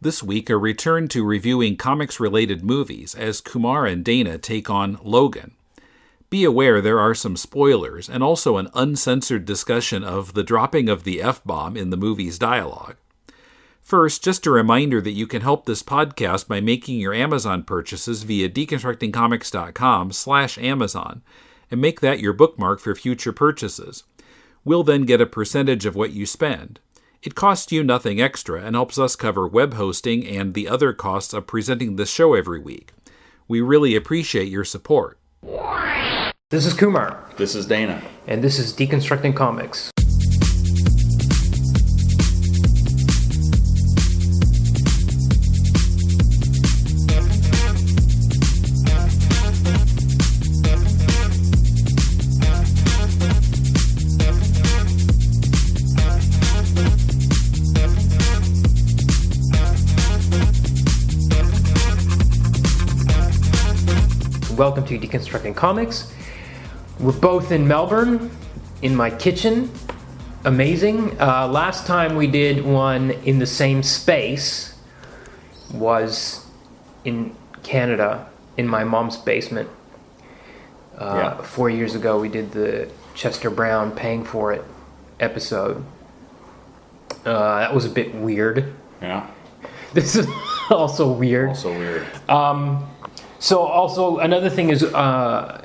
This week, a return to reviewing comics-related movies as Kumar and Dana take on Logan. Be aware there are some spoilers and also an uncensored discussion of the dropping of the F-bomb in the movie's dialogue. First, just a reminder that you can help this podcast by making your Amazon purchases via deconstructingcomics.com/Amazon and make that your bookmark for future purchases. We'll then get a percentage of what you spend. It costs you nothing extra and helps us cover web hosting and the other costs of presenting this show every week. We really appreciate your support. This is Kumar. This is Dana. And this is Deconstructing Comics. Welcome to Deconstructing Comics. We're both in Melbourne, in my kitchen. Amazing. Last time we did one in the same space was in Canada, in my mom's basement. 4 years ago we did the Chester Brown Paying For It episode. That was a bit weird. Yeah. This is also weird. So also another thing is I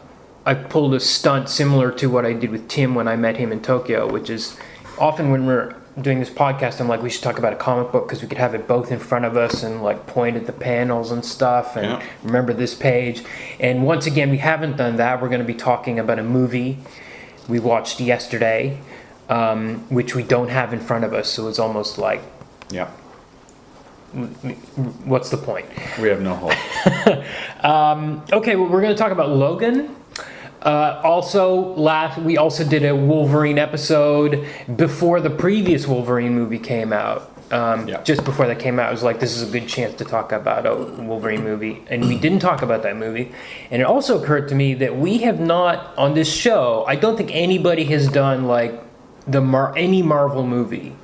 pulled a stunt similar to what I did with Tim when I met him in Tokyo, which is often when we're doing this podcast, I'm like, we should talk about a comic book because we could have it both in front of us and like point at the panels and stuff and remember this page. And once again, we haven't done that. We're going to be talking about a movie we watched yesterday, which we don't have in front of us. So it's almost like... Yeah. What's the point? We have no hope. Okay, well, we're going to talk about Logan. We also did a Wolverine episode before the previous Wolverine movie came out. Just before that came out, it was like, this is a good chance to talk about a Wolverine movie. And we didn't talk about that movie. And it also occurred to me that we have not, on this show, I don't think anybody has done like any Marvel movie.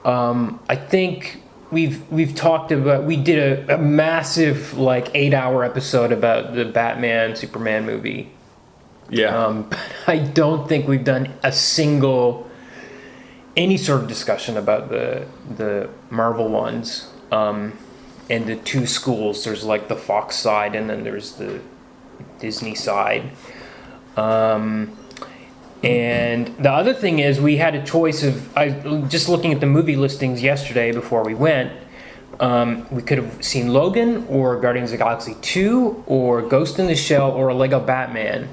I think we've talked about, we did a massive like 8-hour episode about the Batman Superman movie. But I don't think we've done any sort of discussion about the Marvel ones, and the two schools. There's like the Fox side and then there's the Disney side. And the other thing is we had a choice of, just looking at the movie listings yesterday before we went, we could have seen Logan or Guardians of the Galaxy 2 or Ghost in the Shell or Lego Batman.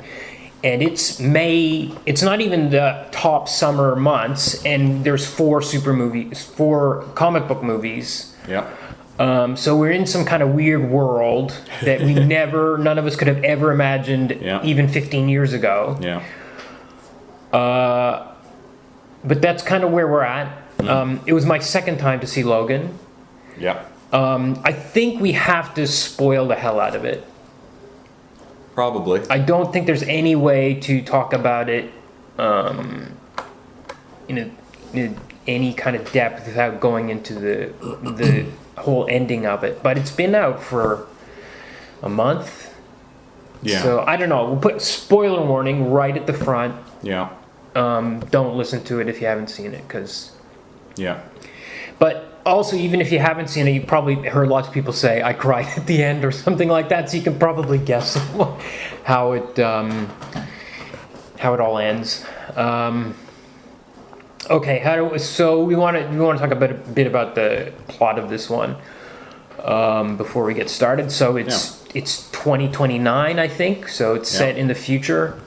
And it's May, it's not even the top summer months, and there's 4 comic book movies. So we're in some kind of weird world that none of us could have ever imagined even 15 years ago. But that's kind of where we're at. It was my second time to see Logan. I think we have to spoil the hell out of it. Probably. I don't think there's any way to talk about it in any kind of depth without going into the whole ending of it. But it's been out for a month. So I don't know. We'll put spoiler warning right at the front. Don't listen to it if you haven't seen it, But also, even if you haven't seen it, you probably heard lots of people say, I cried at the end or something like that, so you can probably guess how it all ends. Okay, so we want to talk a bit about the plot of this one before we get started. So it's 2029, I think, so it's set in the future.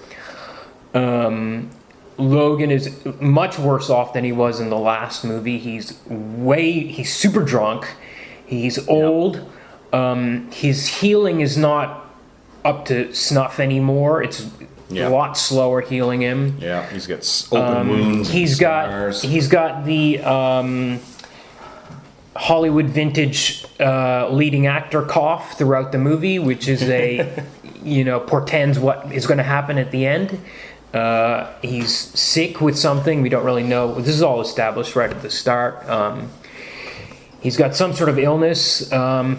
Logan is much worse off than he was in the last movie. He's super drunk. He's old. His healing is not up to snuff anymore. It's a lot slower healing him. He's got open wounds. He's got the Hollywood vintage leading actor cough throughout the movie, which is portends what is going to happen at the end. He's sick with something. We don't really know. This is all established right at the start. He's got some sort of illness.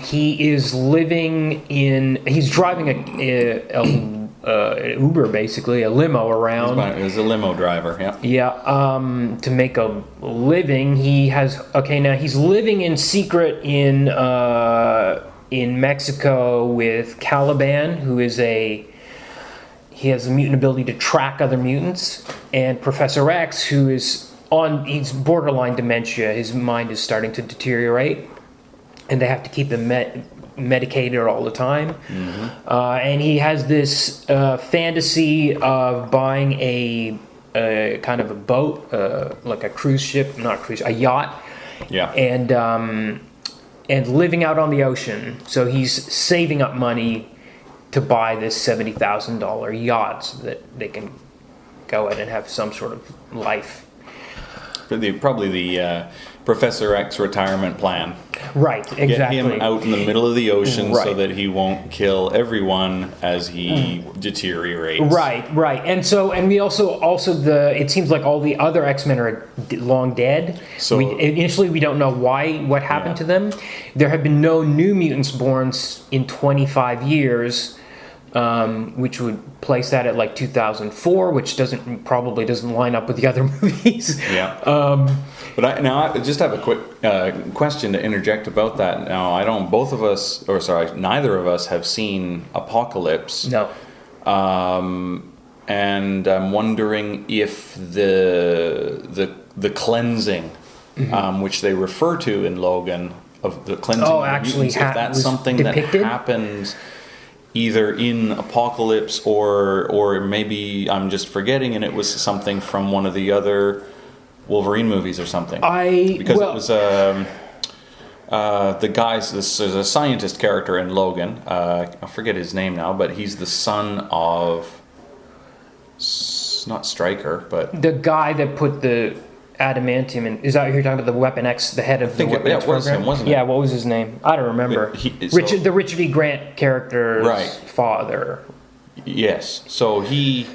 He is he's driving an Uber, basically, a limo around. He's a limo driver, yeah. Yeah, to make a living. Now he's living in secret in Mexico with Caliban, who is he has a mutant ability to track other mutants, and Professor X, who is he's borderline dementia. His mind is starting to deteriorate, and they have to keep him medicated all the time. Mm-hmm. And he has this fantasy of buying a kind of a boat, like a cruise ship, a yacht. Yeah. And living out on the ocean. So he's saving up money to buy this $70,000 yacht so that they can go out and have some sort of life. Probably the Professor X retirement plan. Right, exactly. Get him out in the middle of the ocean Right. so that he won't kill everyone as he deteriorates. Right. And we also it seems like all the other X-Men are long dead. So initially we don't know what happened to them. There have been no new mutants born in 25 years, which would place that at like 2004, which probably doesn't line up with the other movies. Yeah. But I just have a quick question to interject about that. Now, neither of us have seen Apocalypse. No. And I'm wondering if the cleansing, which they refer to in Logan, of the cleansing of the mutants, if that's something depicted? that happens either in Apocalypse or maybe I'm just forgetting and it was something from one of the other Wolverine movies or something. It was the guy's. There's a scientist character in Logan. I forget his name now, but he's the son of not Stryker, but the guy that put the adamantium in. Is that you're talking about the Weapon X, the head of the Weapon X program? Him, wasn't it? Yeah, what was his name? I don't remember. The Richard E. Grant character's father. Yes, so he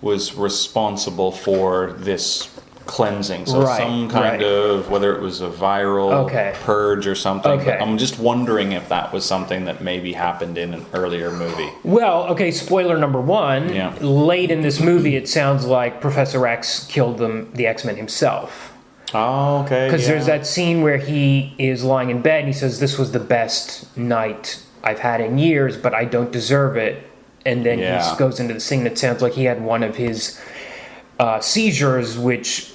was responsible for this cleansing, so some kind of, whether it was a viral purge or something. Okay. I'm just wondering if that was something that maybe happened in an earlier movie. Well, spoiler number one. Yeah. Late in this movie, it sounds like Professor X killed the X-Men himself. Oh, okay. Because there's that scene where he is lying in bed and he says, "This was the best night I've had in years, but I don't deserve it." And then he goes into this thing that sounds like he had one of his seizures, which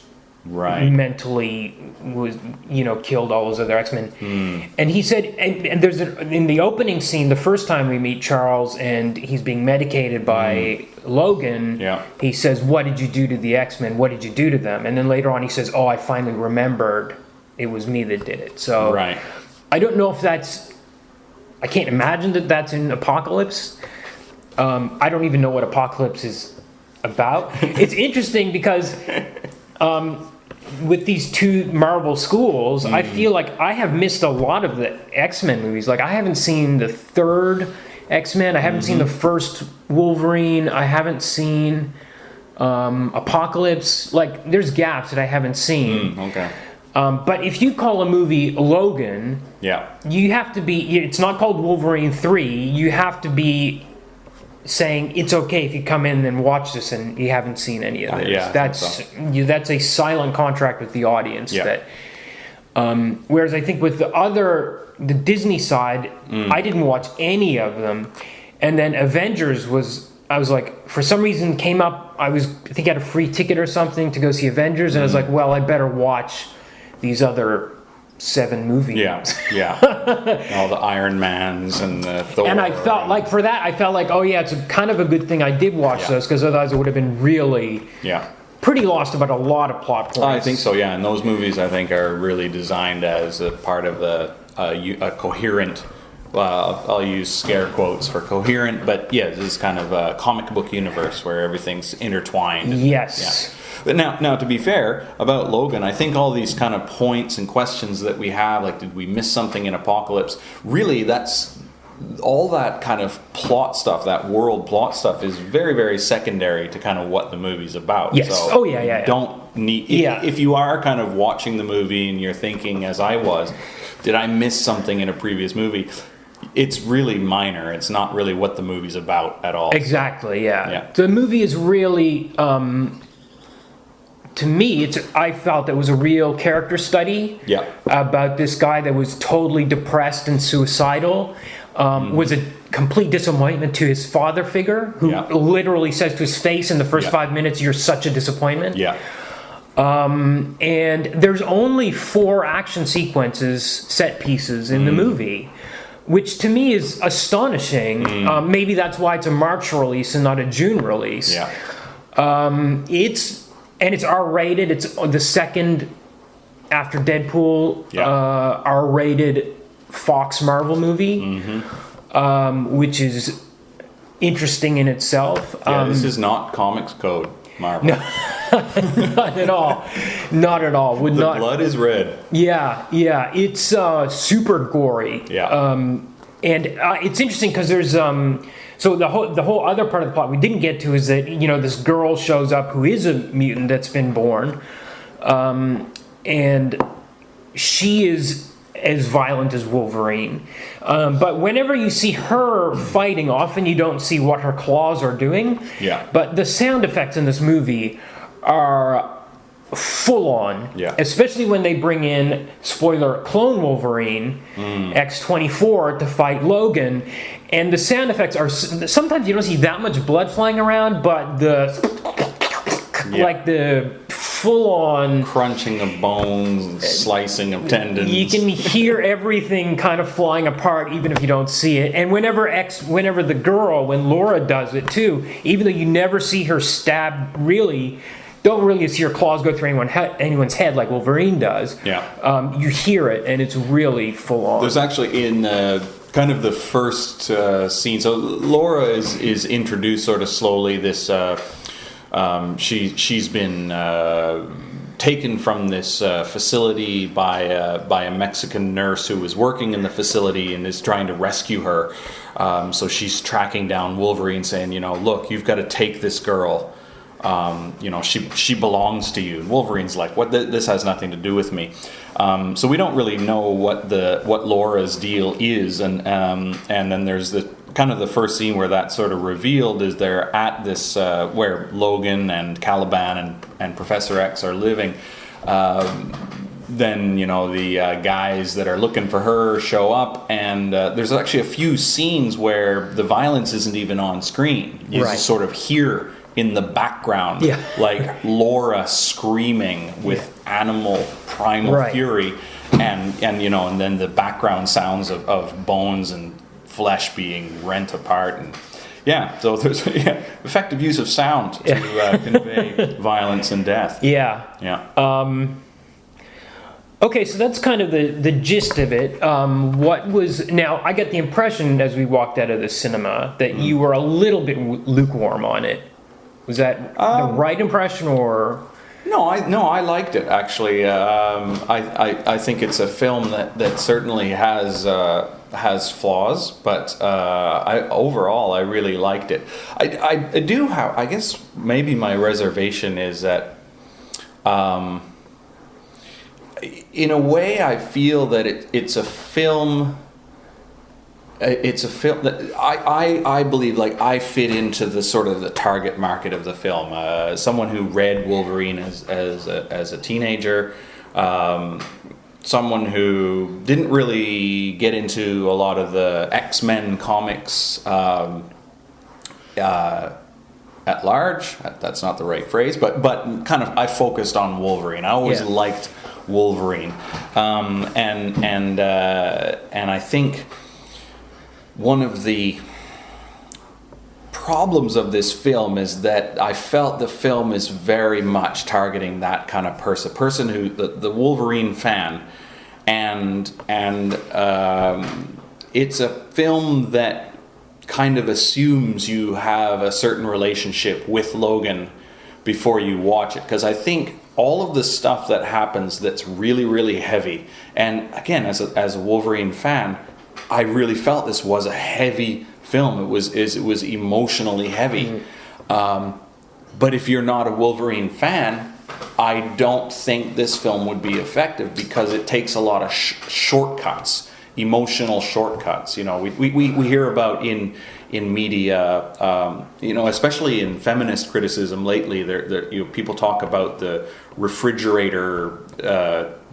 mentally was, killed all those other X-Men. And he said, and there's in the opening scene, the first time we meet Charles and he's being medicated by Logan, he says, "What did you do to the X-Men? What did you do to them?" And then later on he says, "Oh, I finally remembered it was me that did it." So I don't know if I can't imagine that that's in Apocalypse. I don't even know what Apocalypse is about. It's interesting because with these two Marvel schools, I feel like I have missed a lot of the X-Men movies. Like, I haven't seen the third X-Men. I haven't seen the first Wolverine. I haven't seen Apocalypse. Like, there's gaps that I haven't seen. But if you call a movie Logan, you have to be... It's not called Wolverine 3. You have to be saying it's okay if you come in and watch this and you haven't seen any of this. That's a silent contract with the audience. That whereas I think with the Disney side, I didn't watch any of them, and then Avengers I was like, for some reason came up. I think I had a free ticket or something to go see Avengers, and I was like, well, I better watch these other 7 movies. All the Iron Mans and the Thor. And I felt like for that, it's kind of a good thing I did watch those, because otherwise it would have been really pretty lost about a lot of plot points. I think so, and those movies I think are really designed as a part of a coherent, I'll use scare quotes for coherent, but this is kind of a comic book universe where everything's intertwined. Yes. But now, to be fair, about Logan, I think all these kind of points and questions that we have, like, did we miss something in Apocalypse? Really, that's all that kind of plot stuff, that world plot stuff, is very, very secondary to kind of what the movie's about. Yes. So Don't neat. Yeah. If you are kind of watching the movie and you're thinking, as I was, did I miss something in a previous movie? It's really minor. It's not really what the movie's about at all. Exactly, yeah. The movie is really, to me, I felt it was a real character study about this guy that was totally depressed and suicidal, was a complete disappointment to his father figure, who literally says to his face in the first 5 minutes, "You're such a disappointment." Yeah. And there's only 4 action sequences, set pieces in the movie, which to me is astonishing. Maybe that's why it's a March release and not a June release. Yeah. It's R-rated. It's the second after Deadpool R-rated Fox Marvel movie, which is interesting in itself. This is not Comics Code Marvel. No, not at all. Not at all. The blood is red. Yeah. It's super gory. Yeah. And it's interesting because there's so the whole other part of the plot we didn't get to is that this girl shows up who is a mutant that's been born, and she is as violent as Wolverine. But whenever you see her fighting, often you don't see what her claws are doing. Yeah. But the sound effects in this movie are full on. Yeah. Especially when they bring in, spoiler, clone Wolverine, X-24, to fight Logan. And the sound effects are, sometimes you don't see that much blood flying around, but like the full-on crunching of bones and slicing of tendons. You can hear everything kind of flying apart, even if you don't see it. And whenever the girl, when Laura does it too, even though you never see her stab, don't really see her claws go through anyone's head like Wolverine does. Yeah. You hear it, and it's really full-on. There's actually in kind of the first scene. So Laura is introduced sort of slowly. This. She's been taken from this facility by a Mexican nurse who was working in the facility and is trying to rescue her. So she's tracking down Wolverine, saying, look, you've got to take this girl. She belongs to you. And Wolverine's like, what? This has nothing to do with me. So we don't really know what Laura's deal is, and then there's the kind of the first scene where that's sort of revealed is they're at this where Logan and Caliban and Professor X are living. Then the guys that are looking for her show up, and there's actually a few scenes where the violence isn't even on screen. You just sort of hear in the background, like Laura screaming with animal primal fury, and then the background sounds of bones and flesh being rent apart, and so there's effective use of sound to convey violence and death. Okay, so that's kind of the gist of it. Now I get the impression as we walked out of the cinema that you were a little bit lukewarm on it. Was that the right impression, or? No, I liked it actually. I think it's a film that certainly has flaws, but overall I really liked it. I do have, I guess maybe my reservation is that in a way I feel that it's a film. It's a film that I believe I fit into the sort of the target market of the film. Someone who read Wolverine as a teenager, someone who didn't really get into a lot of the X-Men comics at large. That's not the right phrase, but kind of I focused on Wolverine. I always liked Wolverine, and I think one of the problems of this film is that I felt the film is very much targeting that kind of person who the Wolverine fan, and it's a film that kind of assumes you have a certain relationship with Logan before you watch it, because I think all of the stuff that happens that's really, really heavy, and again, as a Wolverine fan, I really felt this was a heavy film. It was emotionally heavy. But if you're not a Wolverine fan, I don't think this film would be effective because it takes a lot of shortcuts, emotional shortcuts. You know, we hear about in media, you know, especially in feminist criticism lately, you know, people talk about the refrigerator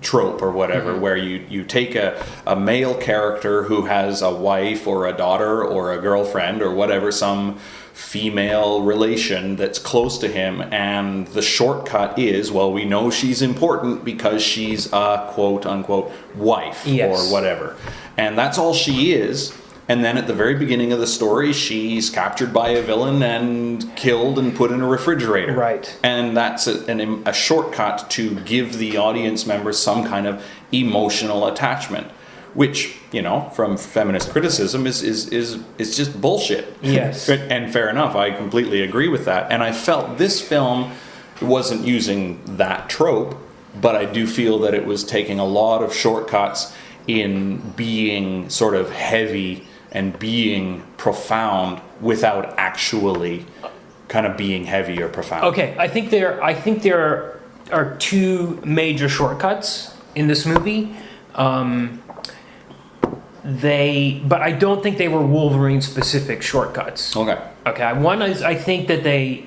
trope or whatever, where you take a male character who has a wife or a daughter or a girlfriend or whatever, some female relation that's close to him, and the shortcut is, well, we know she's important because she's a quote-unquote wife or whatever. And that's all she is. And then at the very beginning of the story, she's captured by a villain and killed and put in a refrigerator. Right. And that's a shortcut to give the audience members some kind of emotional attachment, which, you know, from feminist criticism is just bullshit. Yes. And fair enough, I completely agree with that. And I felt this film wasn't using that trope, but I do feel that it was taking a lot of shortcuts in being sort of heavy and being profound without actually kind of being heavy or profound. Okay, I think there are two major shortcuts in this movie. But I don't think they were Wolverine-specific shortcuts. Okay. One is, I think that the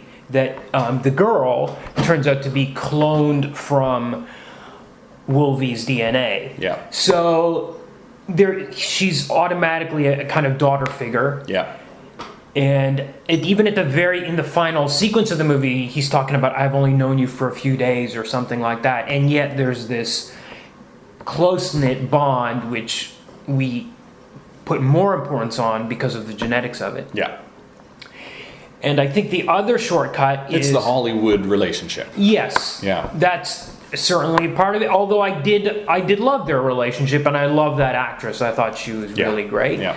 girl turns out to be cloned from Wolvie's DNA. Yeah. So she's automatically a kind of daughter figure. Yeah. And even in the final sequence of the movie, he's talking about, I've only known you for a few days or something like that. And yet there's this close-knit bond which we put more importance on because of the genetics of it. Yeah. And I think the other shortcut is the Hollywood relationship. Yes. Yeah. That's certainly part of it. Although I did love their relationship, and I love that actress. I thought she was really great. Yeah.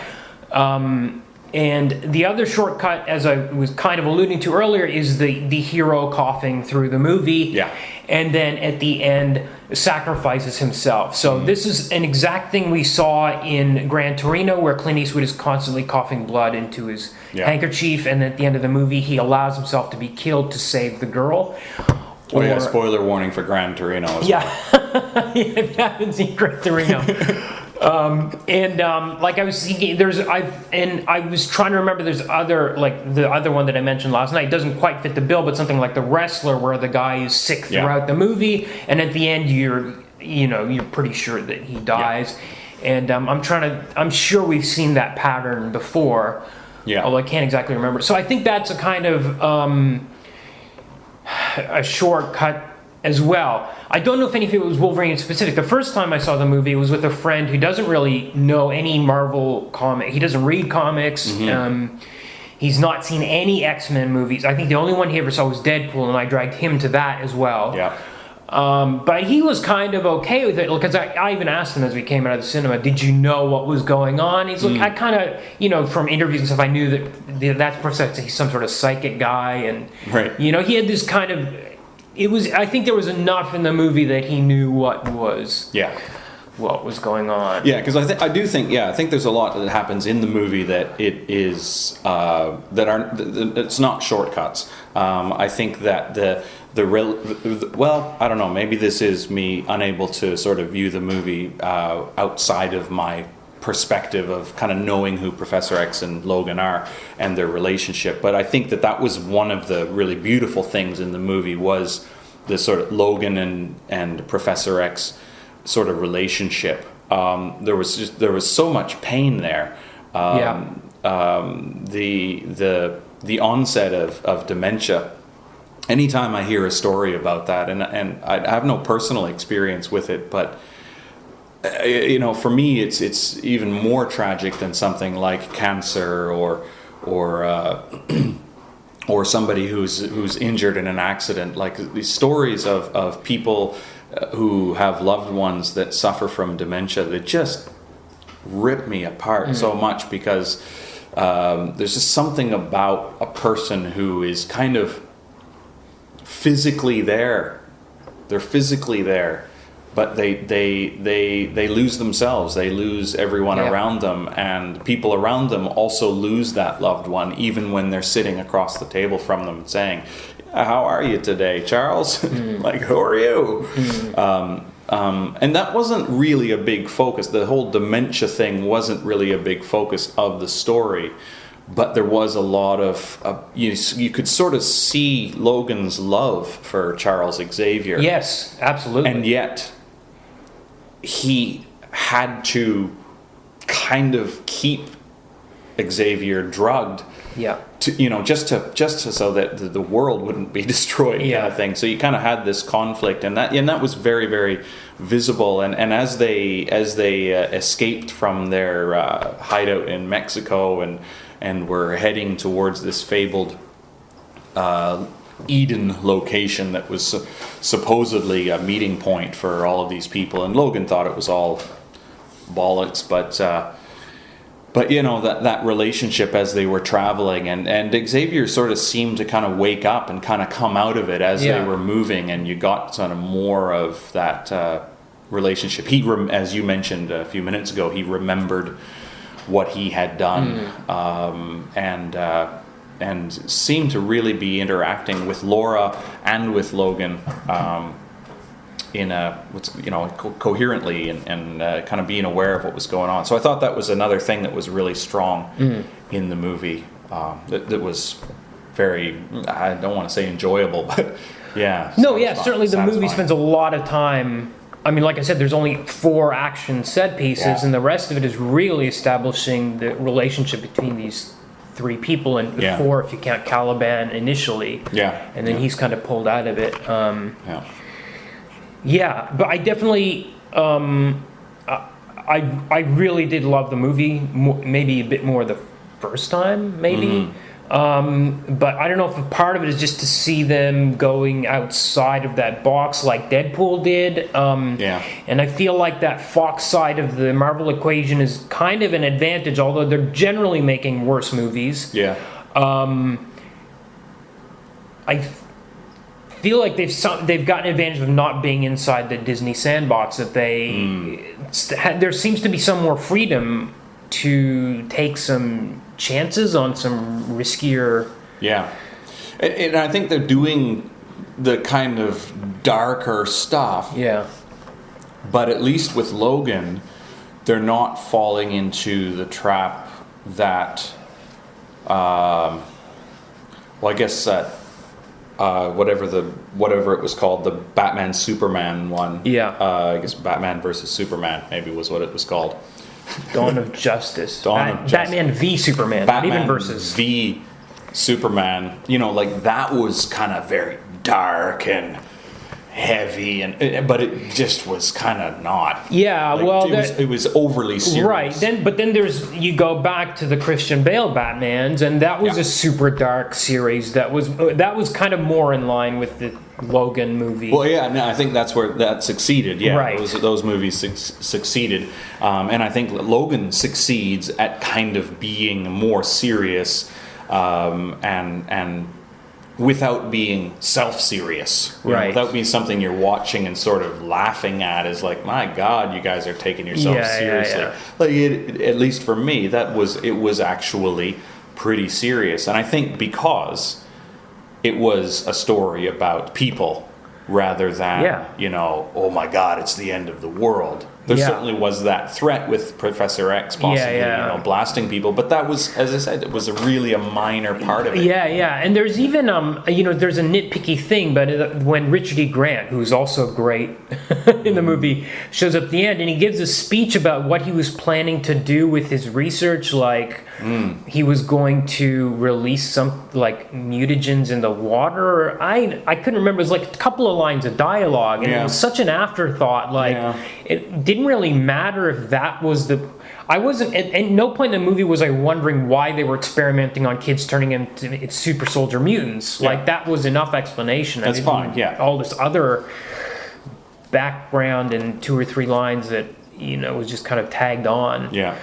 And the other shortcut, as I was kind of alluding to earlier, is the hero coughing through the movie. Yeah. And then at the end sacrifices himself. So this is an exact thing we saw in Gran Torino, where Clint Eastwood is constantly coughing blood into his handkerchief, and at the end of the movie he allows himself to be killed to save the girl. Spoiler warning for Gran Torino as well. If you haven't seen Gran Torino. Like I was thinking, I was trying to remember, there's other, like the other one that I mentioned last night, doesn't quite fit the bill, but something like The Wrestler, where the guy is sick throughout the movie, and at the end you're pretty sure that he dies. And I'm sure we've seen that pattern before. Yeah. Although I can't exactly remember. So I think that's a kind of a shortcut as well. I don't know if any of it was Wolverine specific. The first time I saw the movie was with a friend who doesn't really know any Marvel comic. He doesn't read comics. He's not seen any X-Men movies. I think the only one he ever saw was Deadpool, and I dragged him to that as well. Yeah. But he was kind of okay with it, because I even asked him as we came out of the cinema, did you know what was going on? He's like, I kind of, from interviews and stuff, I knew that's Professor, he's some sort of psychic guy, and he had this kind of, I think there was enough in the movie that he knew what was going on. Yeah, because I think there's a lot that happens in the movie that it is it's not shortcuts. I think that I don't know, maybe this is me unable to sort of view the movie outside of my perspective of kind of knowing who Professor X and Logan are and their relationship. But I think that was one of the really beautiful things in the movie, was this sort of Logan and Professor X sort of relationship. There was so much pain there. The onset of dementia. Anytime I hear a story about that, and I have no personal experience with it, but for me, it's even more tragic than something like cancer or somebody who's injured in an accident. Like these stories of people who have loved ones that suffer from dementia, that just rip me apart so much, because there's just something about a person who is kind of physically there. They're physically there, but they lose themselves. They lose everyone around them, and people around them also lose that loved one, even when they're sitting across the table from them and saying, how are you today, Charles? Like, who are you? And that wasn't really a big focus. The whole dementia thing wasn't really a big focus of the story. But there was a lot of, you could sort of see Logan's love for Charles Xavier. Yes, absolutely. And yet, he had to kind of keep Xavier drugged. Yeah. Just so that the world wouldn't be destroyed, kind of thing. So you kind of had this conflict, and that was very, very visible. And as they escaped from their hideout in Mexico and were heading towards this fabled Eden location that was supposedly a meeting point for all of these people, and Logan thought it was all bollocks, but that relationship as they were traveling, and Xavier sort of seemed to kind of wake up and kind of come out of it as they were moving, and you got sort of more of that relationship. As you mentioned a few minutes ago, he remembered what he had done, and seemed to really be interacting with Laura and with Logan in a coherently and kind of being aware of what was going on. So I thought that was another thing that was really strong in the movie. That was very, I don't want to say enjoyable, but yeah. No, yeah, certainly the movie spends a lot of time. I mean, like I said, there's only 4 action set pieces, and the rest of it is really establishing the relationship between these 3 people, and 4 if you count Caliban initially. Yeah. And then he's kind of pulled out of it. Yeah, but I definitely, I really did love the movie, maybe a bit more the first time, maybe. But I don't know if a part of it is just to see them going outside of that box like Deadpool did. And I feel like that Fox side of the Marvel equation is kind of an advantage, although they're generally making worse movies. Yeah. I feel like they've gotten advantage of not being inside the Disney sandbox, that there seems to be some more freedom to take some chances on some riskier. Yeah, and I think they're doing the kind of darker stuff. Yeah, but at least with Logan, they're not falling into the trap that, I guess that. Whatever it was called, the Batman Superman one. Yeah. I guess Batman versus Superman maybe was what it was called. Dawn of Justice. Batman v Superman. Batman even versus v Superman. Like that was kind of very dark and heavy, but it just was kind of not. Yeah, it was overly serious. Right. But then you go back to the Christian Bale Batmans, and that was a super dark series. That was kind of more in line with the Logan movie. Well, yeah, no, I think that's where that succeeded. Yeah, right. Those movies succeeded, and I think Logan succeeds at kind of being more serious, and without being self-serious, right? Without being something you're watching and sort of laughing at, is like, my God, you guys are taking yourself seriously. Like at least for me, it was actually pretty serious, and I think because it was a story about people rather than oh my God, it's the end of the world. There certainly was that threat with Professor X possibly, blasting people, but that was, as I said, it was really a minor part of it. Yeah. And there's even, there's a nitpicky thing, but when Richard E. Grant, who's also great in the movie, shows up at the end and he gives a speech about what he was planning to do with his research, like he was going to release some like mutagens in the water. I couldn't remember. It was like a couple of lines of dialogue, and it was such an afterthought. Like it didn't really matter if that was I wasn't at no point in the movie was I wondering why they were experimenting on kids turning into super soldier mutants. Like that was enough explanation. That's fine. Yeah. All this other background and 2 or 3 lines that was just kind of tagged on. Yeah.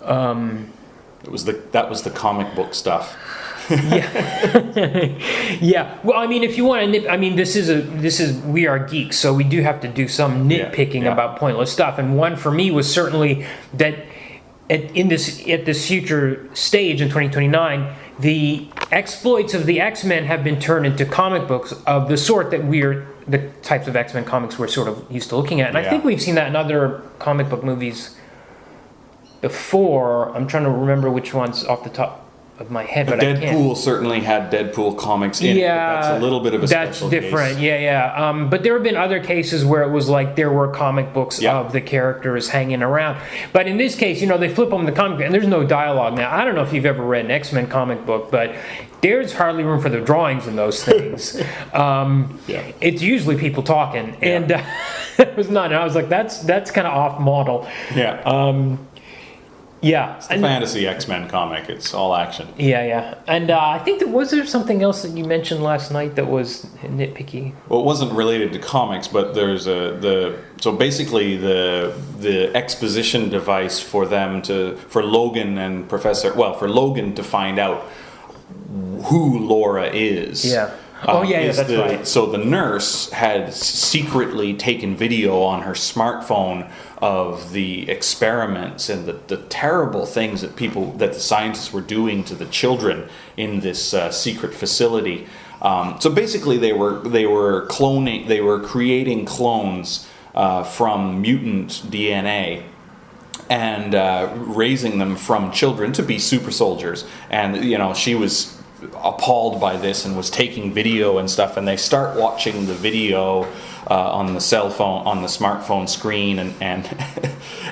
That was the comic book stuff. Yeah. Well, I mean, if you want to this is we are geeks, so we do have to do some nitpicking about pointless stuff. And one for me was certainly that at this future stage in 2029, the exploits of the X-Men have been turned into comic books of the sort that the types of X-Men comics we're sort of used to looking at. And I think we've seen that in other comic book movies before. I'm trying to remember which ones off the top of my head, but I can't. Deadpool certainly had Deadpool comics in it, but that's a little bit of a special case. That's different, yeah. But there have been other cases where it was like there were comic books of the characters hanging around. But in this case, they flip them the comic book, and there's no dialogue. Now, I don't know if you've ever read an X-Men comic book, but there's hardly room for the drawings in those things. It's usually people talking, and there was none. And I was like, that's kind of off model. Yeah. Yeah, it's the fantasy X-Men comic. It's all action. Yeah. And I think was there something else that you mentioned last night that was nitpicky? Well, it wasn't related to comics, but there's so basically the exposition device for Logan to find out who Laura is. Yeah. That's right. So the nurse had secretly taken video on her smartphone of the experiments and the terrible things that the scientists were doing to the children in this secret facility. So basically, they were creating clones from mutant DNA and raising them from children to be super soldiers. And she was appalled by this and was taking video and stuff, and they start watching the video on the cell phone, on the smartphone screen, and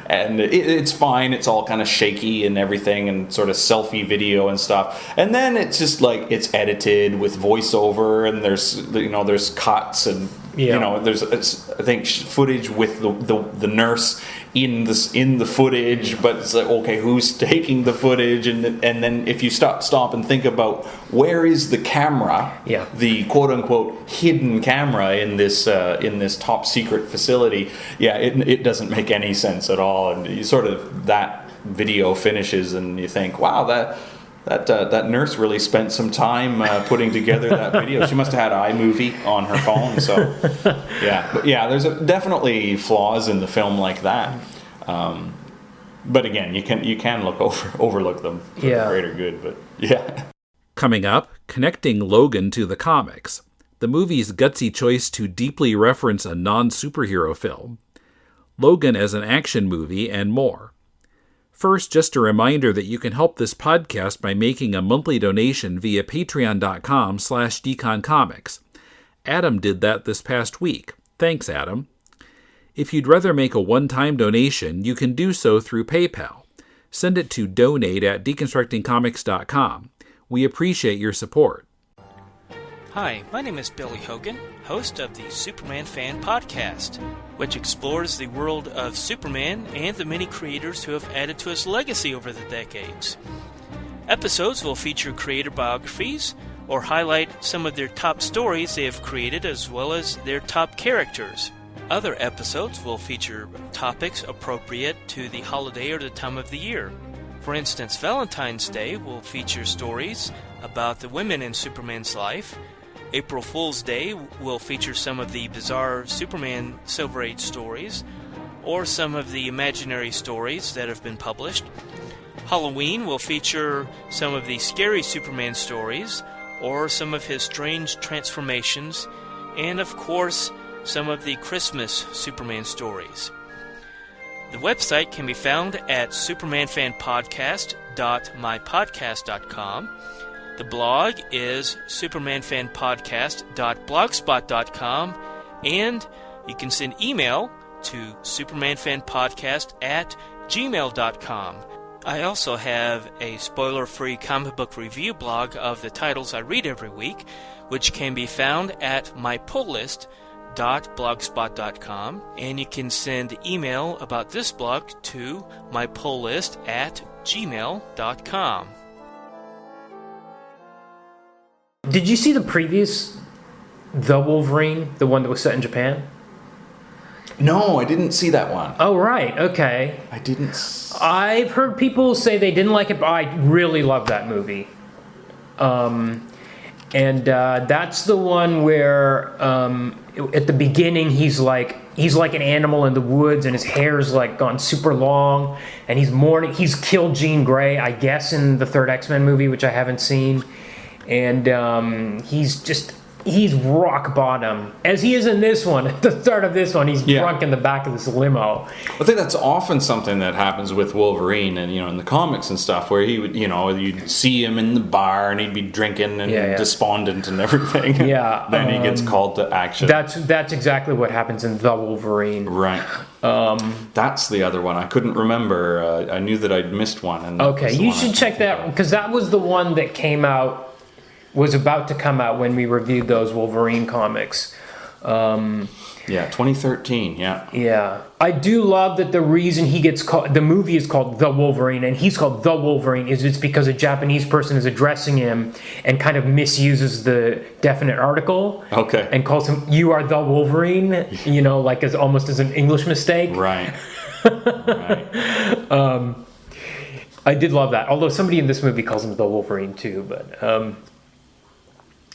it's fine. It's all kind of shaky and everything, and sort of selfie video and stuff. And then it's just like it's edited with voiceover, and there's cuts and there's I think footage with the nurse in the footage, but it's like, okay, who's taking the footage? And then if you stop and think about where is the camera, the quote unquote hidden camera in this top secret facility, it doesn't make any sense at all. And you sort of, that video finishes and you think, wow, that nurse really spent some time putting together that video. She must have had iMovie on her phone. So, but there's definitely flaws in the film like that. But again, you can overlook them for the greater good. But Coming up, connecting Logan to the comics. The movie's gutsy choice to deeply reference a non-superhero film. Logan as an action movie, and more. First, just a reminder that you can help this podcast by making a monthly donation via patreon.com/deconcomics. Adam did that this past week. Thanks, Adam. If you'd rather make a one-time donation, you can do so through PayPal. Send it to donate@deconstructingcomics.com. We appreciate your support. Hi, my name is Billy Hogan, host of the Superman Fan Podcast, which explores the world of Superman and the many creators who have added to his legacy over the decades. Episodes will feature creator biographies or highlight some of their top stories they have created as well as their top characters. Other episodes will feature topics appropriate to the holiday or the time of the year. For instance, Valentine's Day will feature stories about the women in Superman's life. April Fool's Day will feature some of the bizarre Superman Silver Age stories, or some of the imaginary stories that have been published. Halloween will feature some of the scary Superman stories, or some of his strange transformations, and of course, some of the Christmas Superman stories. The website can be found at supermanfanpodcast.mypodcast.com. The blog is supermanfanpodcast.blogspot.com, and you can send email to supermanfanpodcast@gmail.com. I also have a spoiler-free comic book review blog of the titles I read every week, which can be found at mypulllist.blogspot.com, and you can send email about this blog to mypulllist@gmail.com. Did you see the previous The Wolverine, the one that was set in Japan? No, I didn't see that one. Oh, right. Okay. I didn't. I've heard people say they didn't like it, but I really love that movie. And that's the one where at the beginning he's like, he's like an animal in the woods, and his hair's like gone super long, and he's killed Jean Grey, I guess, in the third X-Men movie, which I haven't seen, and he's rock bottom, as he is in this one. At the start of this one, he's drunk in the back of this limo. I think that's often something that happens with Wolverine, and in the comics and stuff, where he would, you'd see him in the bar and he'd be drinking and despondent and everything. Yeah. Then he gets called to action. That's exactly what happens in The Wolverine. Right. That's the other one. I couldn't remember. I knew that I'd missed one. And okay, you should check that, because that was the one that was about to come out when we reviewed those Wolverine comics. 2013, yeah. Yeah. I do love that the reason he gets called, the movie is called The Wolverine, and he's called The Wolverine, it's because a Japanese person is addressing him and kind of misuses the definite article. Okay. And calls him, "You are the Wolverine," like almost as an English mistake. Right. Right. I did love that. Although somebody in this movie calls him The Wolverine too, but...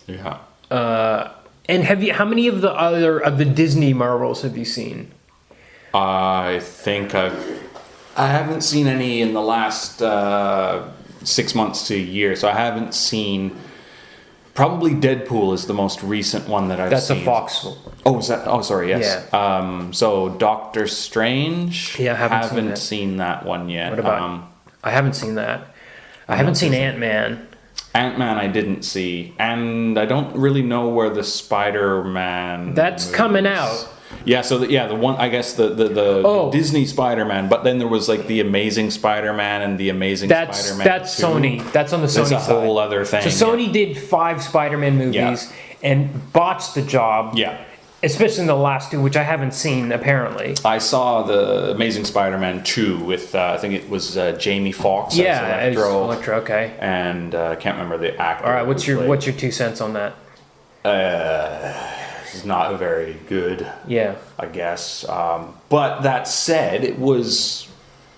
Yeah. And how many of the Disney Marvels have you seen? I think I haven't seen any in the last 6 months to a year, so I haven't seen. Probably Deadpool is the most recent one that I've seen. That's a Fox. Oh, is that? Oh, sorry. Yes. Yeah. So Doctor Strange. Yeah, I haven't seen that one yet. What about? I haven't seen that. I haven't seen Ant-Man. Ant-Man I didn't see, and I don't really know where the Spider-Man that's coming out. Yeah, so the one, I guess the Disney Spider-Man, but then there was like the Amazing Spider-Man and the Amazing Spider-Man. That's 2. Sony. That's on the Sony side. That's a whole other thing. So Sony did 5 Spider-Man movies and botched the job. Yeah. Especially in the last 2, which I haven't seen, apparently. I saw the Amazing Spider-Man 2 with, I think it was Jamie Foxx as Electro, okay. And I can't remember the actor. All right, what's your 2 cents on that? It's not very good, I guess. But that said, it was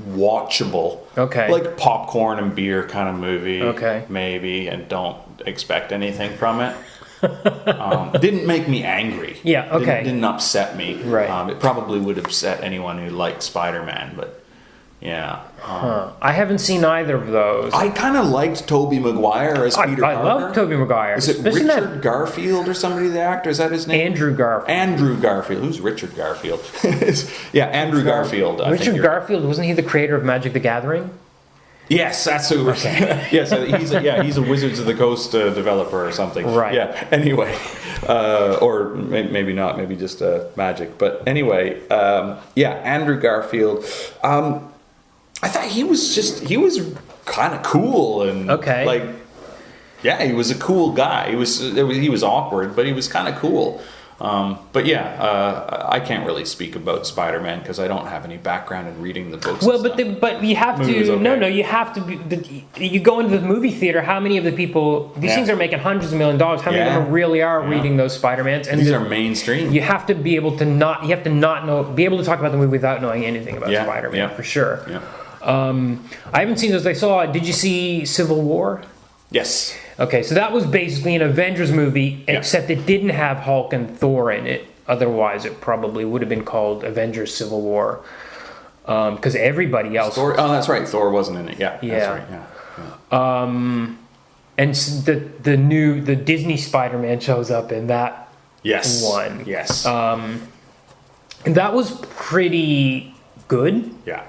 watchable. Okay. Like popcorn and beer kind of movie. Okay. Maybe, and don't expect anything from it. Didn't make me angry. Yeah, okay. Didn't upset me. Right. It probably would upset anyone who liked Spider-Man, but yeah. I haven't seen either of those. I kind of liked Tobey Maguire as Peter Parker. I love Tobey Maguire. Is it Richard Garfield or somebody, the actor? Is that his name? Andrew Garfield. Andrew Garfield. Who's Richard Garfield? Yeah, Andrew Garfield. Richard Garfield, wasn't he the creator of Magic the Gathering? Yes, that's who. Okay. Yes, he's a Wizards of the Coast developer or something. Right. Yeah. Anyway, or maybe not. Maybe just Magic. But anyway, Andrew Garfield. I thought he was kind of cool and he was a cool guy. He was awkward, but he was kind of cool. I can't really speak about Spider-Man because I don't have any background in reading the books. Well, but you have to. Okay. No, you have to. You go into the movie theater. How many of the people? These things are making hundreds of $millions. How many of them really are reading those Spider-Mans? And these are mainstream. You have to be able to not. You have to not know. Be able to talk about the movie without knowing anything about Spider-Man for sure. Yeah. I haven't seen those. Did you see Civil War? Yes. Okay, so that was basically an Avengers movie, except it didn't have Hulk and Thor in it. Otherwise, it probably would have been called Avengers Civil War. Because everybody else... that's right. Thor wasn't in it. Yeah. That's right. Yeah. And the Disney Spider-Man shows up in that one. Yes. And that was pretty good. Yeah.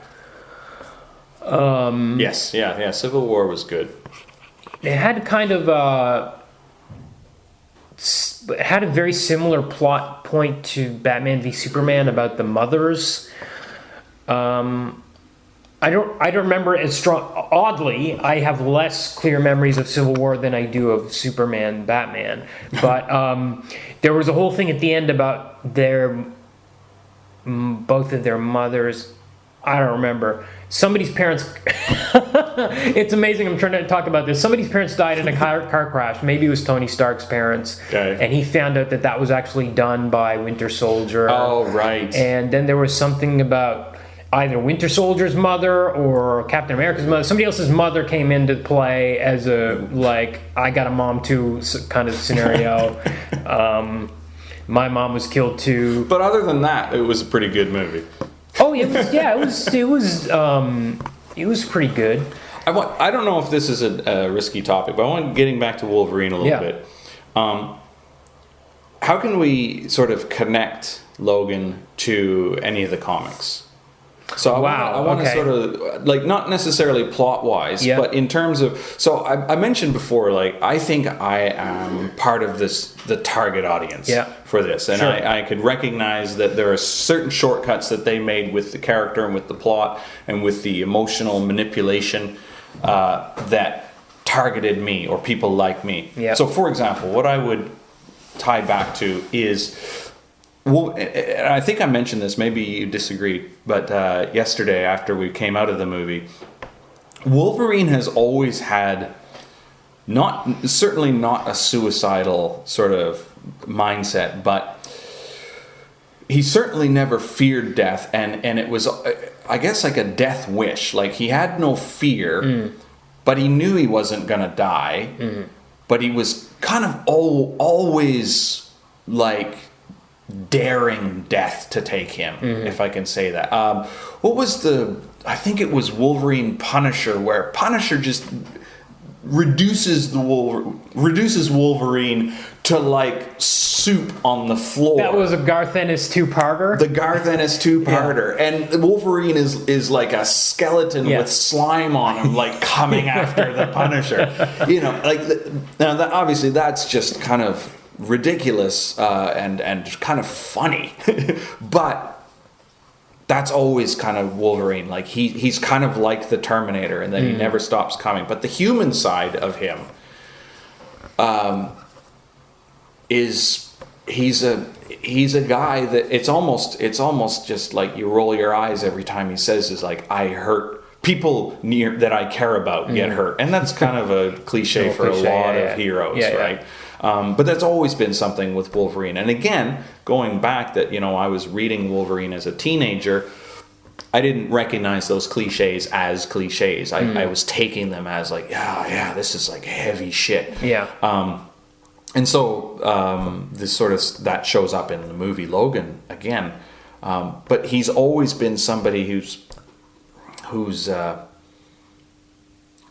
Yes. Yeah. Civil War was good. It had kind of had a very similar plot point to Batman v Superman about the mothers. I don't remember it as strong. Oddly, I have less clear memories of Civil War than I do of Superman, Batman. But there was a whole thing at the end about both of their mothers. I don't remember. Somebody's parents... It's amazing I'm trying to talk about this. Somebody's parents died in a car crash. Maybe it was Tony Stark's parents. Okay. And he found out that was actually done by Winter Soldier. Oh, right. And then there was something about either Winter Soldier's mother or Captain America's mother. Somebody else's mother came into play as a, I got a mom too kind of scenario. my mom was killed too. But other than that, it was a pretty good movie. Oh, it was pretty good. I don't know if this is a risky topic, but I want getting back to Wolverine a little bit. How can we sort of connect Logan to any of the comics? So I want to sort of, like, not necessarily plot-wise, but in terms of... So I mentioned before, like, I think I am part of the target audience for this. And I could recognize that there are certain shortcuts that they made with the character and with the plot and with the emotional manipulation that targeted me or people like me. Yeah. So, for example, what I would tie back to is... Well, I think I mentioned this, maybe you disagree, but yesterday after we came out of the movie, Wolverine has always had certainly not a suicidal sort of mindset, but he certainly never feared death, and it was, I guess, like a death wish. Like, he had no fear, but he knew he wasn't going to die, but he was kind of always, like... daring death to take him, if I can say that. What was I think it was Wolverine Punisher, where Punisher just reduces Wolverine to like soup on the floor. That was a Garth Ennis two-parter? The Garth Ennis two-parter. Yeah. And Wolverine is like a skeleton with slime on him, like coming after the Punisher. You know, like, obviously that's just kind of ridiculous and kind of funny, but that's always kind of Wolverine. Like he's kind of like the Terminator, and that he never stops coming. But the human side of him is he's a guy that it's almost just like you roll your eyes every time he says is like, I hurt people near that I care about get hurt, and that's kind of a cliche for a lot of heroes, right? But that's always been something with Wolverine. And again, going back that, I was reading Wolverine as a teenager, I didn't recognize those cliches as cliches. I was taking them as like, this is like heavy shit. Yeah. And so this sort of, that shows up in the movie Logan again. But he's always been somebody who's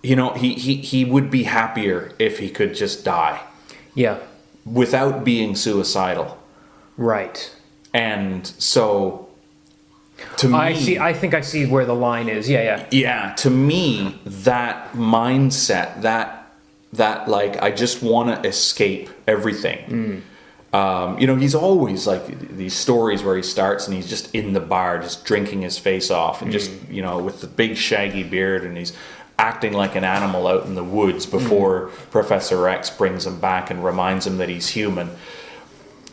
he would be happier if he could just die. Yeah. Without being suicidal. Right. And so to me, I think I see where the line is. Yeah, to me, that mindset, that like I just want to escape everything. He's always like these stories where he starts and he's just in the bar just drinking his face off and just, with the big shaggy beard, and he's acting like an animal out in the woods before Professor X brings him back and reminds him that he's human.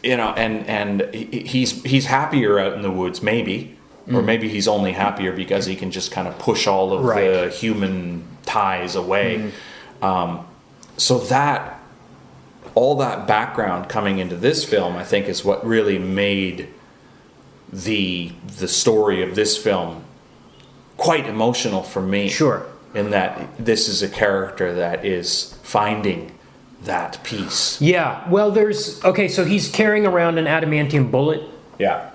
And he's happier out in the woods, maybe, or maybe he's only happier because he can just kind of push all of the human ties away. So that all that background coming into this film, I think, is what really made the story of this film quite emotional for me. Sure. In that this is a character that is finding that peace. Yeah. Well, so he's carrying around an adamantium bullet. Yeah.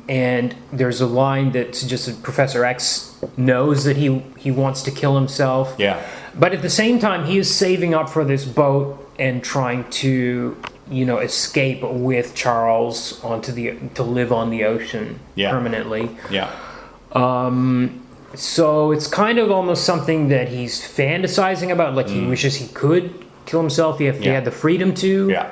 And there's a line that suggests that Professor X knows that he wants to kill himself. Yeah. But at the same time, he is saving up for this boat and trying to, escape with Charles to live on the ocean permanently. Yeah. So it's kind of almost something that he's fantasizing about, like he wishes he could kill himself if he had the freedom to. Yeah.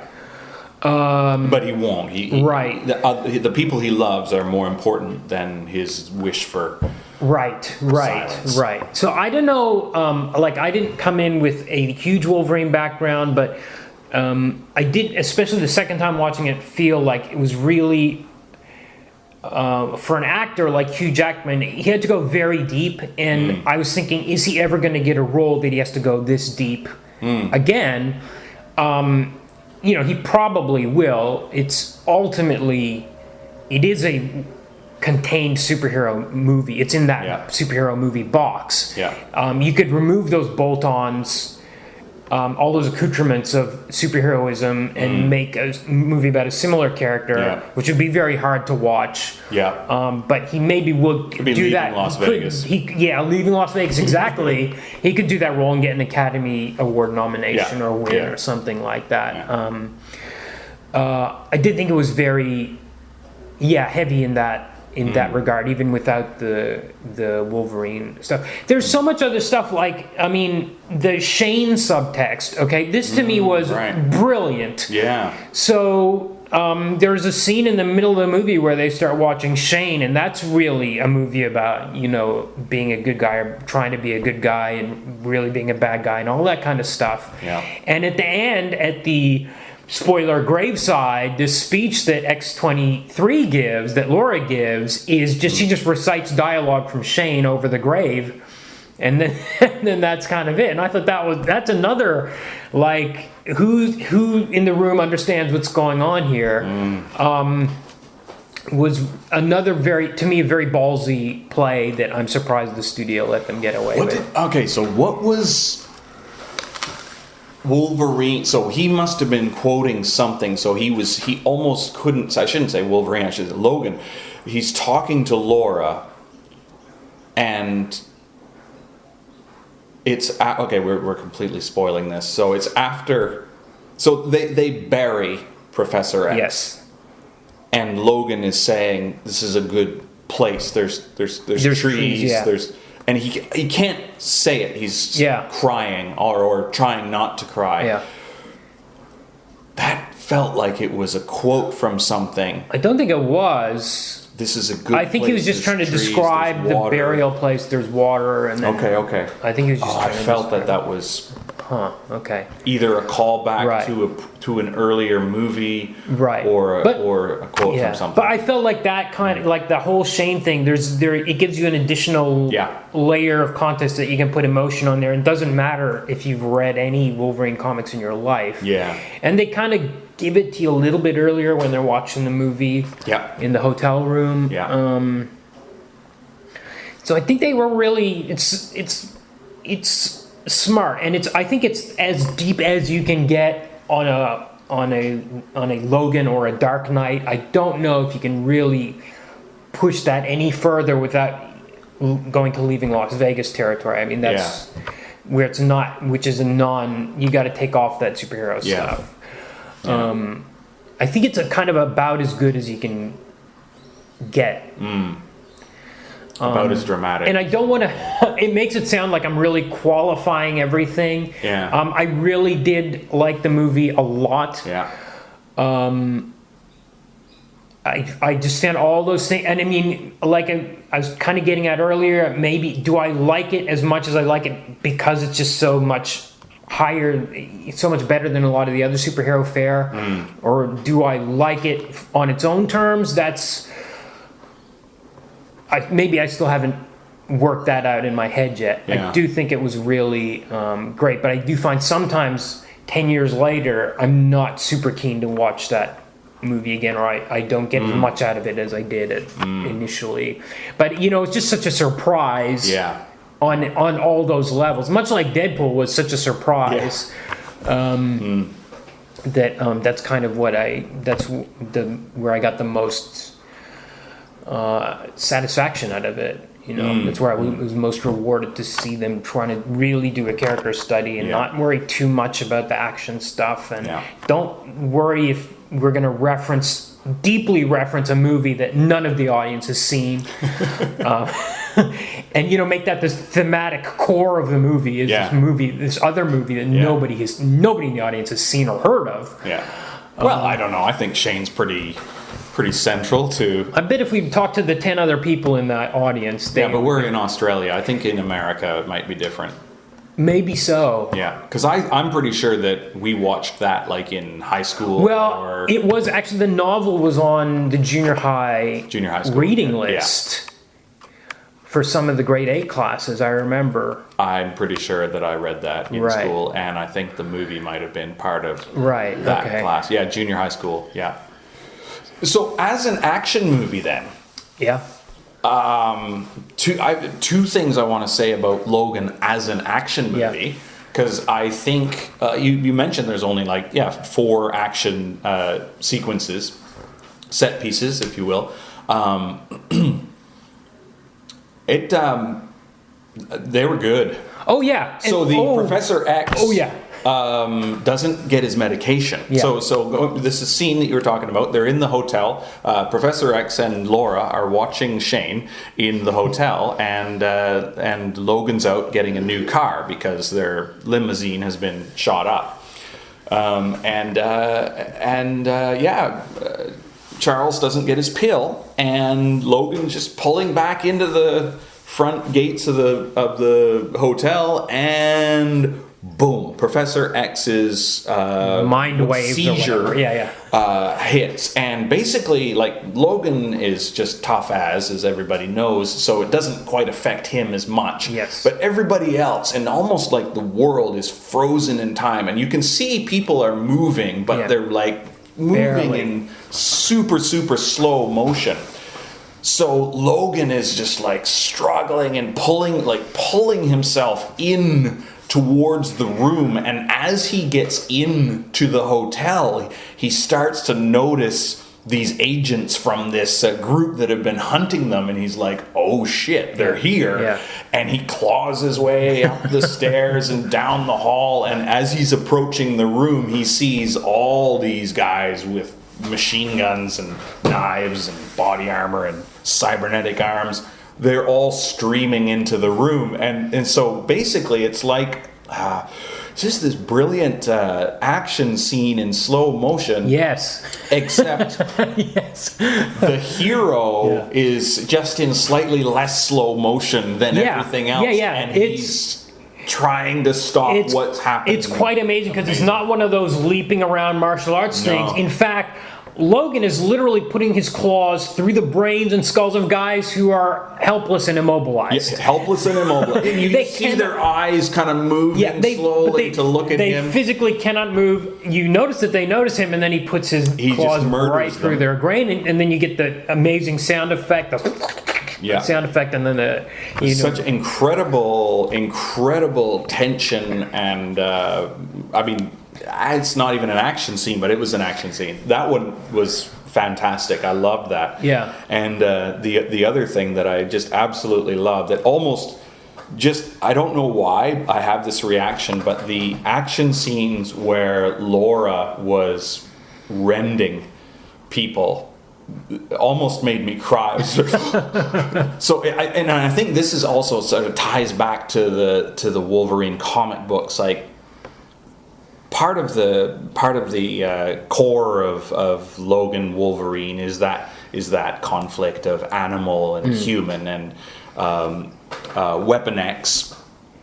But he won't. Right. The people he loves are more important than his wish for silence. Right. So I don't know, I didn't come in with a huge Wolverine background, but I did, especially the second time watching it, feel like it was really... for an actor like Hugh Jackman, he had to go very deep, and I was thinking, is he ever going to get a role that he has to go this deep again? He probably will. It is a contained superhero movie. It's in that superhero movie box. Yeah. You could remove those bolt-ons all those accoutrements of superheroism and make a movie about a similar character, which would be very hard to watch. Yeah. But he maybe would do that. Las Vegas. Leaving Las Vegas, exactly. He could do that role and get an Academy Award nomination or win or something like that. I did think it was very, heavy in that regard, even without the Wolverine stuff. There's so much other stuff, like, I mean, the Shane subtext, okay? This to me was brilliant. Yeah. So there's a scene in the middle of the movie where they start watching Shane, and that's really a movie about, being a good guy or trying to be a good guy and really being a bad guy and all that kind of stuff. Yeah. And at the end, at the spoiler graveside, this speech that X-23 gives, that Laura gives, is just she just recites dialogue from Shane over the grave, and then and then that's kind of it. And I thought that's another, like, who in the room understands what's going on here. Was another very ballsy play that I'm surprised the studio let them get away with. So what was Wolverine? So he must have been quoting something. So he almost couldn't. I shouldn't say Wolverine. I should say Logan. He's talking to Laura, and it's okay. We're completely spoiling this. So it's after. So they bury Professor X. Yes. And Logan is saying, "This is a good place. There's trees. There's." And he can't say it. He's crying or trying not to cry. Yeah. That felt like it was a quote from something. I don't think it was. This is a good place. I think he was just trying to describe the burial place. There's water. And then, okay. I think he was just trying to felt that was... okay. Either a callback to an earlier movie, or a quote from something. But I felt like that kind of, like the whole Shane thing. It gives you an additional layer of context that you can put emotion on there. It doesn't matter if you've read any Wolverine comics in your life. Yeah. And they kind of give it to you a little bit earlier when they're watching the movie. Yeah. In the hotel room. Yeah. So I think they were really. It's smart, and I think it's as deep as you can get on a Logan or a Dark Knight. I don't know if you can really push that any further without going to Leaving Las Vegas territory. I mean, that's where it's not, which is you got to take off that superhero stuff. I think it's a kind of about as good as you can get. About as dramatic. And I don't want to... It makes it sound like I'm really qualifying everything. Yeah. I really did like the movie a lot. Yeah. I just found all those things... And I mean, like I was kind of getting at earlier, maybe do I like it as much as I like it because it's just so much higher, so much better than a lot of the other superhero fare? Or do I like it on its own terms? That's... maybe I still haven't worked that out in my head yet. Yeah. I do think it was really great, but I do find sometimes 10 years later, I'm not super keen to watch that movie again, or I don't get as much out of it as I did initially. But, it's just such a surprise on all those levels. Much like Deadpool was such a surprise. That's kind of where I got the most satisfaction out of it. That's where I was most rewarded to see them trying to really do a character study and not worry too much about the action stuff, and don't worry if we're going to deeply reference a movie that none of the audience has seen. And make that this thematic core of the movie is this other movie that nobody in the audience has seen or heard of. Well, I don't know. I think Shane's pretty central to... I bet if we talked to the 10 other people in that audience... but we're in Australia. I think in America it might be different. Maybe so. Yeah, because I'm pretty sure that we watched that like in high school. Well, it was actually... The novel was on the junior high school reading list for some of the grade 8 classes, I remember. I'm pretty sure that I read that in school, and I think the movie might have been part of that class. Yeah, junior high school, So, as an action movie, then, two things I want to say about Logan as an action movie. Because I think you mentioned there's only 4 action sequences, set pieces, if you will. They were good. Oh yeah. So Professor X. Oh yeah. Doesn't get his medication. Yeah. So this is a scene that you were talking about. They're in the hotel. Professor X and Laura are watching Shane in the hotel, and Logan's out getting a new car because their limousine has been shot up. Charles doesn't get his pill, and Logan's just pulling back into the front gates of the hotel, and boom, Professor X's mind waves seizure hits, and basically, Logan is just tough as everybody knows, so it doesn't quite affect him as much. Yes. But everybody else, and almost like the world is frozen in time, and you can see people are moving, but they're moving barely. in super, super slow motion. So Logan is just struggling and pulling himself in towards the room, and as he gets into the hotel, he starts to notice these agents from this group that have been hunting them, and he's like, oh shit, they're here. Yeah. And he claws his way up the stairs and down the hall, and as he's approaching the room, he sees all these guys with machine guns and knives and body armor and cybernetic arms. They're all streaming into the room, and so basically it's just this brilliant action scene in slow motion. Yes. Except yes. the hero is just in slightly less slow motion than everything else. And he's trying to stop what's happening. It's quite amazing because it's not one of those leaping around martial arts things. In fact, Logan is literally putting his claws through the brains and skulls of guys who are helpless and immobilized. Yes, helpless and immobilized. You see their eyes kind of moving slowly to look at him. They physically cannot move. You notice that they notice him, and then he puts his claws right through their brain, and then you get the amazing sound effect, sound effect, and then such incredible tension, and it's not even an action scene, but it was an action scene. That one was fantastic. I loved that. Yeah. And the other thing that I just absolutely loved, that almost just, I don't know why I have this reaction, but the action scenes where Laura was rending people almost made me cry. So I think this is also sort of ties back to the Wolverine comic books. Part of the core of Logan Wolverine is that conflict of animal and human, and Weapon X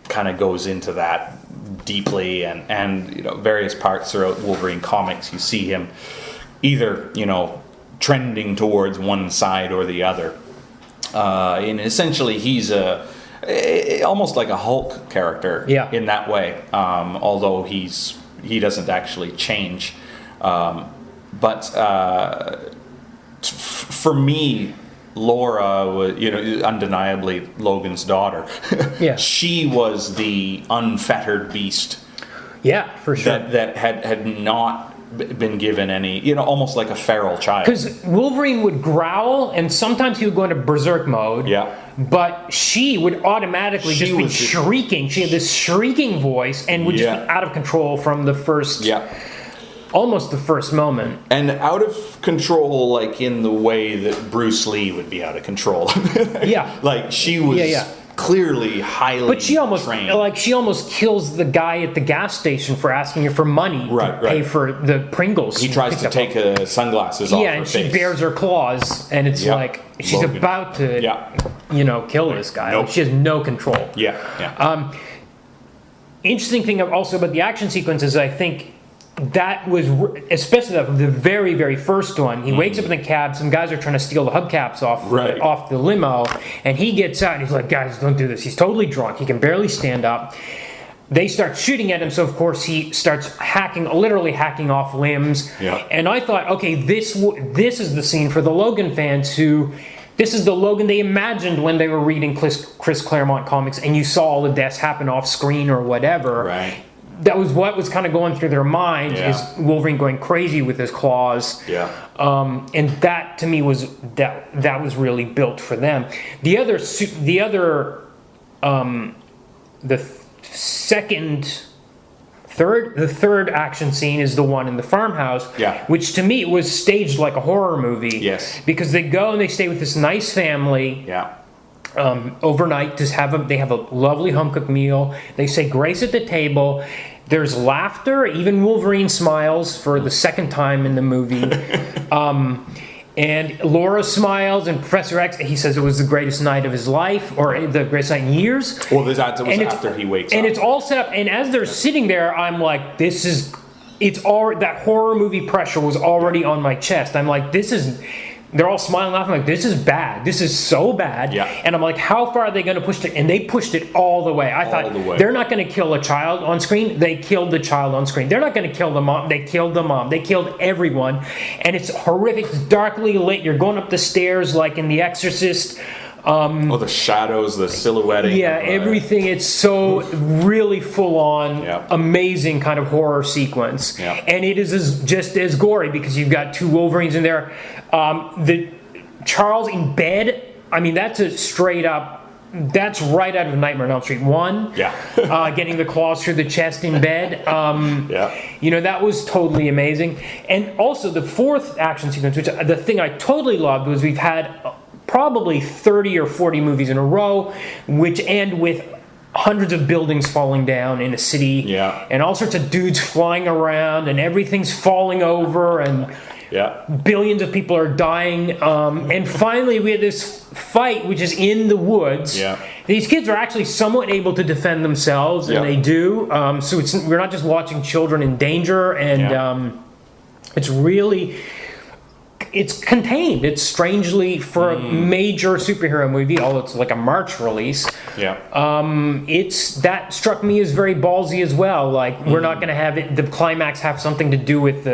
kind of goes into that deeply, and various parts throughout Wolverine comics you see him either trending towards one side or the other, and essentially he's almost like a Hulk character in that way, although he doesn't actually change, but for me, Laura was, undeniably Logan's daughter. She was the unfettered beast. Yeah, for sure. That had not been given any, almost like a feral child. Because Wolverine would growl, and sometimes he would go into berserk mode. Yeah. But she would automatically just be shrieking. She had this shrieking voice and would just be out of control from the first... almost the first moment. And out of control, in the way that Bruce Lee would be out of control. She was clearly highly but she almost trained. She almost kills the guy at the gas station for asking her for money to pay for the Pringles. He tries to take her sunglasses off her and face. she bares her claws, and it's she's Logan. About to kill this guy. Nope. She has no control. Interesting thing also about the action sequences, I think that was, especially the very, very first one, he wakes up in the cab, some guys are trying to steal the hubcaps off the limo, and he gets out and he's like, guys, don't do this. He's totally drunk. He can barely stand up. They start shooting at him, so of course he starts literally hacking off limbs. And I thought, okay, this is the scene for the Logan fans who this is the Logan they imagined when they were reading Chris Claremont comics, and you saw all the deaths happen off screen or whatever. Right. That was what was kind of going through their minds, is Wolverine going crazy with his claws. Yeah. And that to me was that was really built for them. The third action scene is the one in the farmhouse, which to me was staged like a horror movie. Yes. Because they go and they stay with this nice family. Yeah. Overnight, they have a lovely home cooked meal. They say grace at the table. There's laughter. Even Wolverine smiles for the second time in the movie. And Laura smiles, and Professor X, he says it was the greatest night of his life, or the greatest night in years. Well, that was after he wakes up. And it's all set up. And as they're sitting there, I'm like, that horror movie pressure was already on my chest. I'm like, they're all smiling, laughing, like, this is bad. This is so bad. Yeah. And I'm like, how far are they going to push it? And they pushed it all the way. I thought, they're not going to kill a child on screen. They killed the child on screen. They're not going to kill the mom. They killed the mom. They killed everyone. And it's horrific. It's darkly lit. You're going up the stairs like in The Exorcist. The shadows, the silhouetting. Yeah, everything. It's so really full on, amazing kind of horror sequence. Yeah. And it is just as gory because you've got two Wolverines in there. The Charles in bed, I mean, that's right out of Nightmare on Elm Street 1. Yeah. Getting the claws through the chest in bed. That was totally amazing. And also the fourth action sequence, which the thing I totally loved, was we've had probably 30 or 40 movies in a row which end with hundreds of buildings falling down in a city, and all sorts of dudes flying around, and everything's falling over, and billions of people are dying. And finally we had this fight which is in the woods. These kids are actually somewhat able to defend themselves, and they do. So we're not just watching children in danger, and it's contained. It's strangely, for a major superhero movie, although it's like a March release. That struck me as very ballsy as well. Like, we're not going to have the climax have something to do with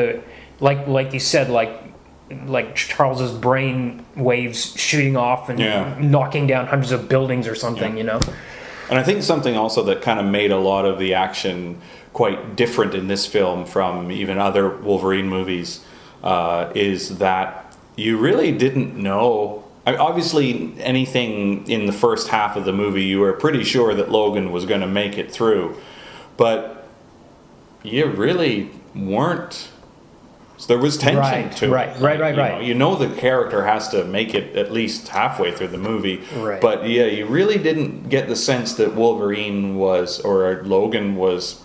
like you said, like Charles's brain waves shooting off and knocking down hundreds of buildings or something, And I think something also that kind of made a lot of the action quite different in this film from even other Wolverine movies is that you really didn't know. Obviously, anything in the first half of the movie, you were pretty sure that Logan was going to make it through, but you really weren't. So there was tension to it. Right. You know the character has to make it at least halfway through the movie, but you really didn't get the sense that Wolverine or Logan was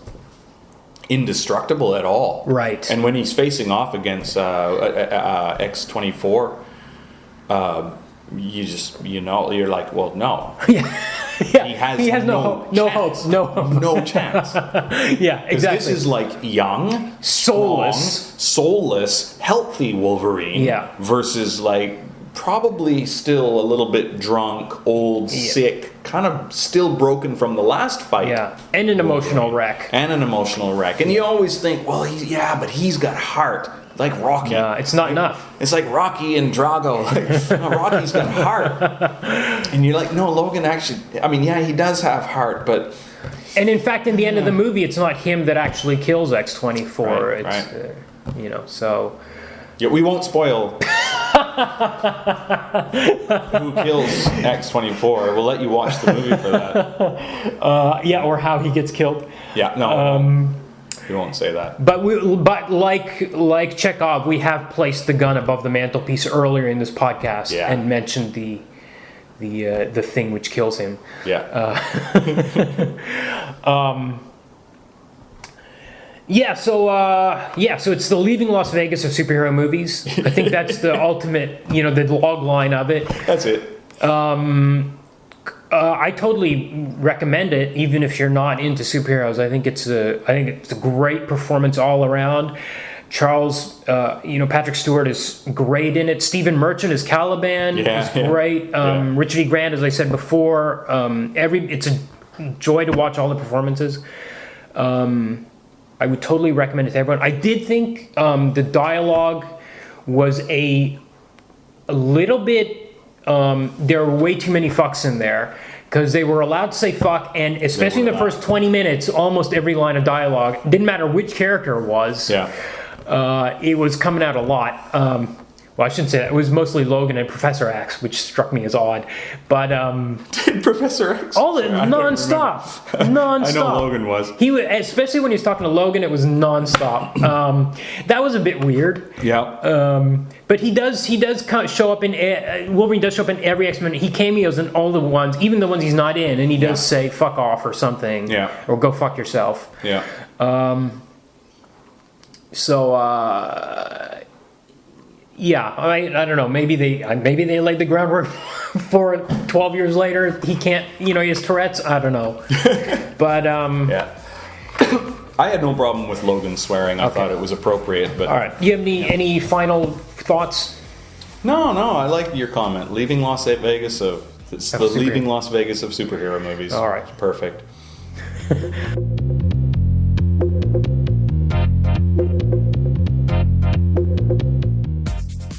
indestructible at all. Right. And when he's facing off against X-24, you're like, well, no. He has no hope. No chance. Yeah, exactly. This is like young, soulless, healthy Wolverine versus like probably still a little bit drunk, old, sick, kind of still broken from the last fight. Yeah, and an emotional wreck. And you always think, well, but he's got heart. Like Rocky. Yeah, it's not enough. It's like Rocky and Drago. Like, no, Rocky's got heart. And you're like, no, Logan actually, he does have heart, but... And in fact, in the end of the movie, it's not him that actually kills X-24. So... Yeah, we won't spoil who kills X-24. We'll let you watch the movie for that. Or how he gets killed. Yeah, no. We won't say that. But like Chekhov, we have placed the gun above the mantelpiece earlier in this podcast and mentioned the thing which kills him. Yeah. So it's the Leaving Las Vegas of superhero movies. I think that's the ultimate, the log line of it. That's it. I totally recommend it, even if you're not into superheroes. I think it's a great performance all around. Charles, Patrick Stewart is great in it. Stephen Merchant as Caliban is great. Richard E. Grant, as I said before, it's a joy to watch all the performances. I would totally recommend it to everyone. I did think the dialogue was a little bit there were way too many fucks in there. Because they were allowed to say fuck, and especially in the first 20 minutes, almost every line of dialogue, didn't matter which character it was, it was coming out a lot. Well, I shouldn't say that. It was mostly Logan and Professor X, which struck me as odd. But Professor X? All the non-stop. Non-stop. I know Logan was. Especially when he was talking to Logan, it was non-stop. That was a bit weird. Yeah. But he does show up in Wolverine does show up in every X-Men. He cameos in all the ones, even the ones he's not in, and he does say "fuck off" or something. Yeah. Or "go fuck yourself." Yeah. Yeah, I don't know. Maybe they laid the groundwork for it 12 years later. He can't, he has Tourette's. I don't know. But yeah. I had no problem with Logan swearing. I thought it was appropriate. But all right, do you have any final thoughts? No. I like your comment. Leaving Las Vegas leaving Las Vegas of superhero movies. All right, perfect.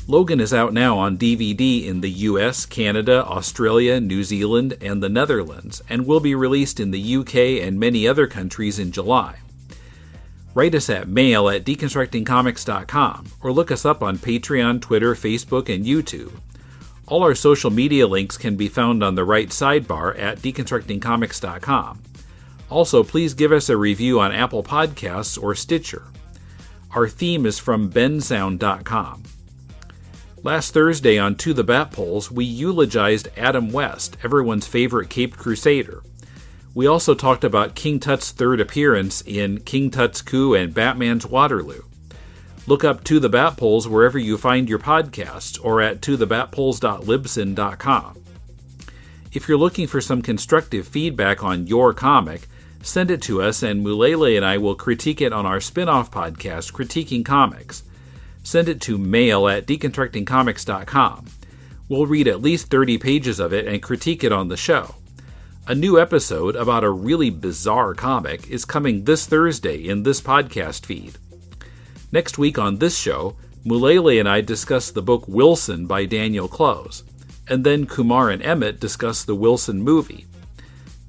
Logan is out now on DVD in the US, Canada, Australia, New Zealand, and the Netherlands, and will be released in the UK and many other countries in July. Write us at mail@deconstructingcomics.com or look us up on Patreon, Twitter, Facebook, and YouTube. All our social media links can be found on the right sidebar at deconstructingcomics.com. Also, please give us a review on Apple Podcasts or Stitcher. Our theme is from bensound.com. Last Thursday on To the Bat Poles, we eulogized Adam West, everyone's favorite Caped Crusader. We also talked about King Tut's third appearance in King Tut's Coup and Batman's Waterloo. Look up To the Bat Poles wherever you find your podcasts or at tothebatpoles.libsyn.com. If you're looking for some constructive feedback on your comic, send it to us and Mulele and I will critique it on our spin-off podcast, Critiquing Comics. Send it to mail@deconstructingcomics.com. We'll read at least 30 pages of it and critique it on the show. A new episode about a really bizarre comic is coming this Thursday in this podcast feed. Next week on this show, Mulele and I discuss the book Wilson by Daniel Close, and then Kumar and Emmett discuss the Wilson movie.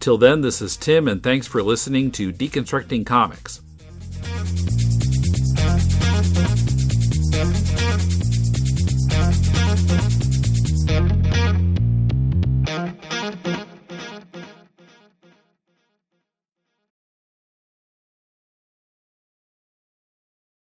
Till then, this is Tim, and thanks for listening to Deconstructing Comics.